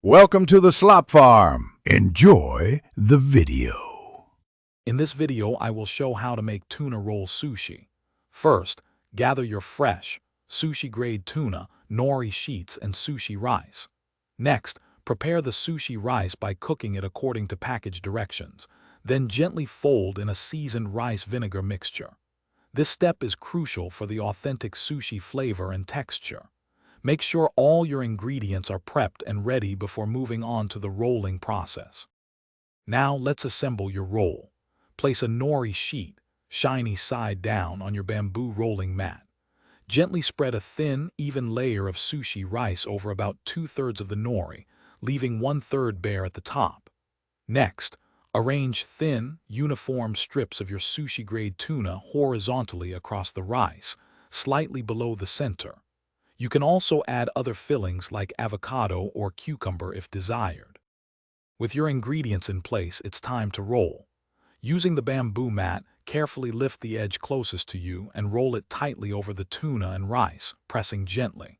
Welcome to the Slop Farm. Enjoy the video. In this video, I will show how to make tuna roll sushi. First, gather your fresh, sushi-grade tuna, nori sheets, and sushi rice. Next, prepare the sushi rice by cooking it according to package directions. Then gently fold in a seasoned rice vinegar mixture. This step is crucial for the authentic sushi flavor and texture. Make sure all your ingredients are prepped and ready before moving on to the rolling process. Now let's assemble your roll. Place a nori sheet, shiny side down, on your bamboo rolling mat. Gently spread a thin, even layer of sushi rice over about 2/3 of the nori, leaving 1/3 bare at the top. Next, arrange thin, uniform strips of your sushi-grade tuna horizontally across the rice, slightly below the center. You can also add other fillings like avocado or cucumber if desired. With your ingredients in place, it's time to roll. Using the bamboo mat, carefully lift the edge closest to you and roll it tightly over the tuna and rice, pressing gently.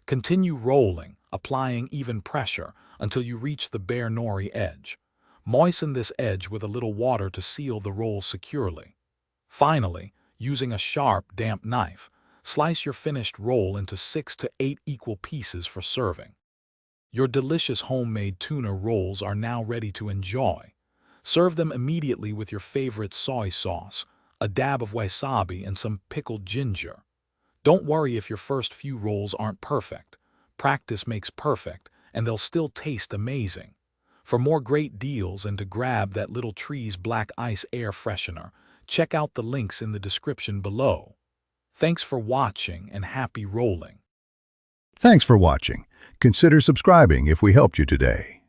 Continue rolling, applying even pressure until you reach the bare nori edge. Moisten this edge with a little water to seal the roll securely. Finally, using a sharp, damp knife, slice your finished roll into 6 to 8 equal pieces for serving. Your delicious homemade tuna rolls are now ready to enjoy. Serve them immediately with your favorite soy sauce, a dab of wasabi, and some pickled ginger. Don't worry if your first few rolls aren't perfect. Practice makes perfect, and they'll still taste amazing. For more great deals and to grab that little Tree's Black Ice air freshener, check out the links in the description below. Thanks for watching and happy rolling. Thanks for watching. Consider subscribing if we helped you today.